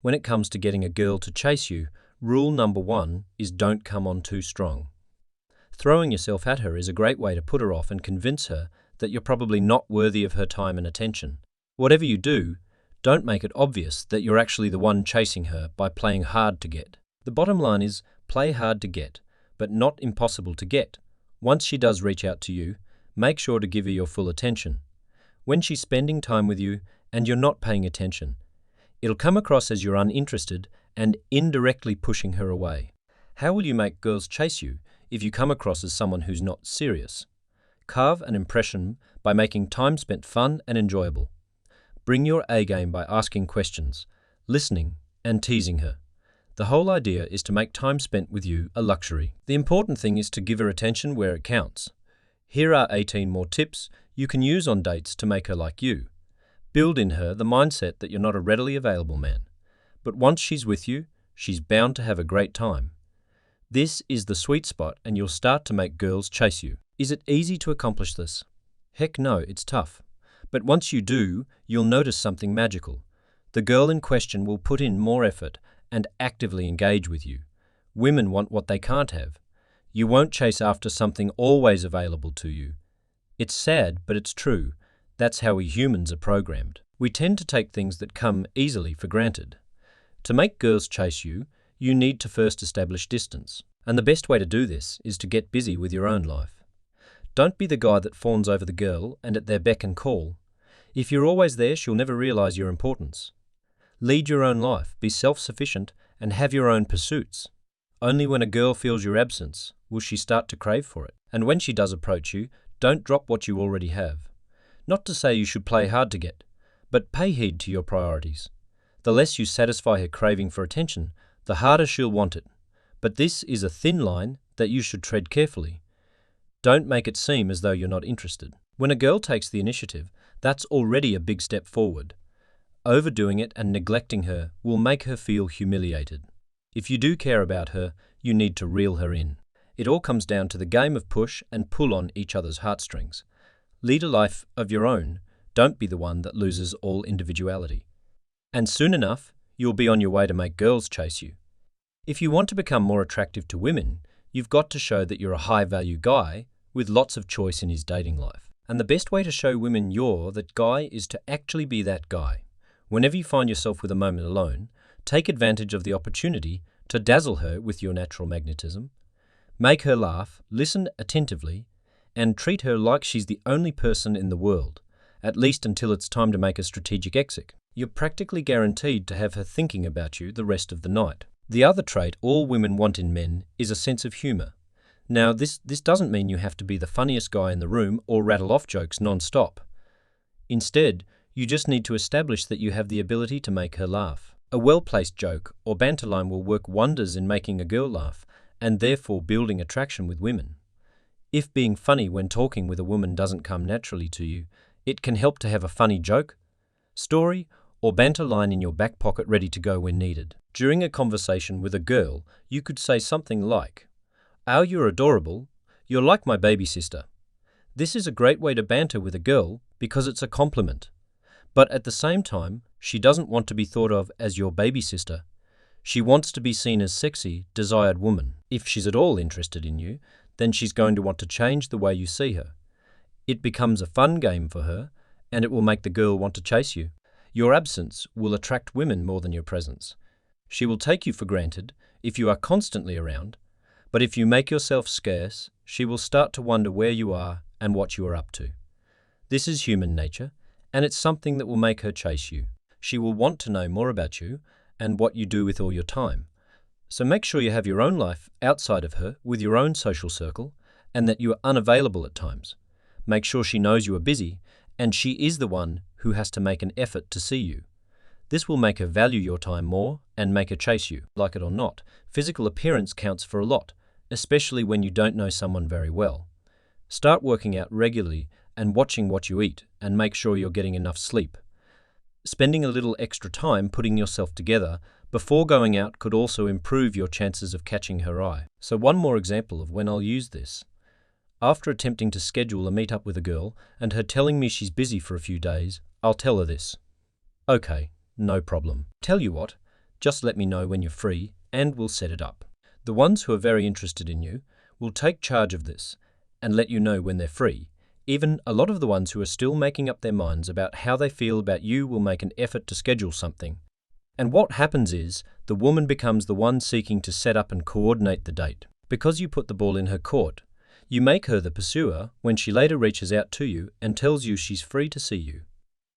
When it comes to getting a girl to chase you, rule number one is don't come on too strong. Throwing yourself at her is a great way to put her off and convince her that you're probably not worthy of her time and attention. Whatever you do, don't make it obvious that you're actually the one chasing her by playing hard to get. The bottom line is play hard to get, but not impossible to get. Once she does reach out to you, make sure to give her your full attention. When she's spending time with you and you're not paying attention, it'll come across as you're uninterested and indirectly pushing her away. How will you make girls chase you if you come across as someone who's not serious? Carve an impression by making time spent fun and enjoyable. Bring your A game by asking questions, listening, and teasing her. The whole idea is to make time spent with you a luxury. The important thing is to give her attention where it counts. Here are 18 more tips you can use on dates to make her like you. Build in her the mindset that you're not a readily available man. But once she's with you, she's bound to have a great time. This is the sweet spot and you'll start to make girls chase you. Is it easy to accomplish this? Heck no, it's tough. But once you do, you'll notice something magical. The girl in question will put in more effort and actively engage with you. Women want what they can't have. You won't chase after something always available to you. It's sad, but it's true. That's how we humans are programmed. We tend to take things that come easily for granted. To make girls chase you, you need to first establish distance. And the best way to do this is to get busy with your own life. Don't be the guy that fawns over the girl and at their beck and call. If you're always there, she'll never realize your importance. Lead your own life, be self-sufficient, and have your own pursuits. Only when a girl feels your absence will she start to crave for it. And when she does approach you, don't drop what you already have. Not to say you should play hard to get, but pay heed to your priorities. The less you satisfy her craving for attention, the harder she'll want it. But this is a thin line that you should tread carefully. Don't make it seem as though you're not interested. When a girl takes the initiative, that's already a big step forward. Overdoing it and neglecting her will make her feel humiliated. If you do care about her, you need to reel her in. It all comes down to the game of push and pull on each other's heartstrings. Lead a life of your own. Don't be the one that loses all individuality. And soon enough, you'll be on your way to make girls chase you. If you want to become more attractive to women, you've got to show that you're a high-value guy with lots of choice in his dating life. And the best way to show women you're that guy is to actually be that guy. Whenever you find yourself with a moment alone, take advantage of the opportunity to dazzle her with your natural magnetism. Make her laugh, listen attentively, and treat her like she's the only person in the world, at least until it's time to make a strategic exit. You're practically guaranteed to have her thinking about you the rest of the night. The other trait all women want in men is a sense of humor. Now, this doesn't mean you have to be the funniest guy in the room or rattle off jokes non-stop. Instead, you just need to establish that you have the ability to make her laugh. A well-placed joke or banter line will work wonders in making a girl laugh and therefore building attraction with women. If being funny when talking with a woman doesn't come naturally to you, it can help to have a funny joke, story, or banter line in your back pocket ready to go when needed. During a conversation with a girl, you could say something like, "Oh, you're adorable. You're like my baby sister." This is a great way to banter with a girl because it's a compliment. But at the same time, she doesn't want to be thought of as your baby sister. She wants to be seen as sexy, desired woman. If she's at all interested in you, then she's going to want to change the way you see her. It becomes a fun game for her, and it will make the girl want to chase you. Your absence will attract women more than your presence. She will take you for granted if you are constantly around, but if you make yourself scarce, she will start to wonder where you are and what you are up to. This is human nature, and it's something that will make her chase you. She will want to know more about you and what you do with all your time. So make sure you have your own life outside of her with your own social circle and that you are unavailable at times. Make sure she knows you are busy and she is the one who has to make an effort to see you. This will make her value your time more and make her chase you. Like it or not, physical appearance counts for a lot, especially when you don't know someone very well. Start working out regularly and watching what you eat and make sure you're getting enough sleep. Spending a little extra time putting yourself together before going out could also improve your chances of catching her eye. So one more example of when I'll use this. After attempting to schedule a meet-up with a girl and her telling me she's busy for a few days, I'll tell her this. Okay, no problem. Tell you what, Just let me know when you're free and we'll set it up. The ones who are very interested in you will take charge of this and let you know when they're free. Even a lot of the ones who are still making up their minds about how they feel about you will make an effort to schedule something. And what happens is, the woman becomes the one seeking to set up and coordinate the date. Because you put the ball in her court, you make her the pursuer when she later reaches out to you and tells you she's free to see you.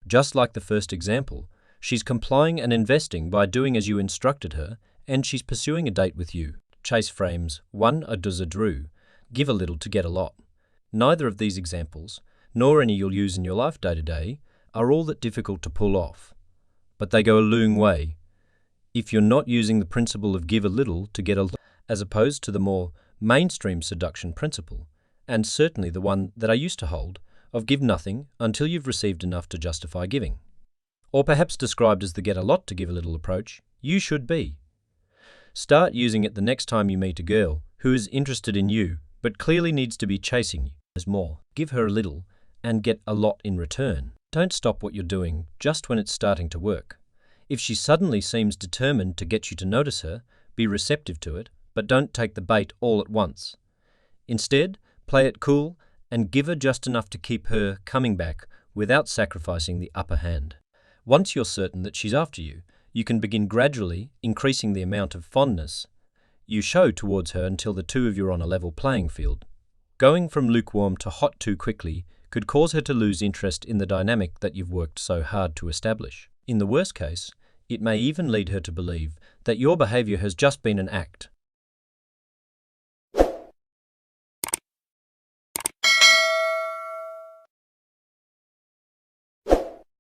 Just like the first example, she's complying and investing by doing as you instructed her, and she's pursuing a date with you. Chase frames 1 a does a drew, give a little to get a lot. Neither of these examples, nor any you'll use in your life day to day, are all that difficult to pull off. But they go a long way if you're not using the principle of give a little to get a lot, as opposed to the more mainstream seduction principle, and certainly the one that I used to hold, of give nothing until you've received enough to justify giving. Or perhaps described as the get a lot to give a little approach, you should be. Start using it the next time you meet a girl who is interested in you but clearly needs to be chasing you. There's more. Give her a little and get a lot in return. Don't stop what you're doing just when it's starting to work. If she suddenly seems determined to get you to notice her, be receptive to it, but don't take the bait all at once. Instead, play it cool and give her just enough to keep her coming back without sacrificing the upper hand. Once you're certain that she's after you, you can begin gradually increasing the amount of fondness you show towards her until the two of you are on a level playing field. Going from lukewarm to hot too quickly could cause her to lose interest in the dynamic that you've worked so hard to establish. In the worst case, it may even lead her to believe that your behavior has just been an act,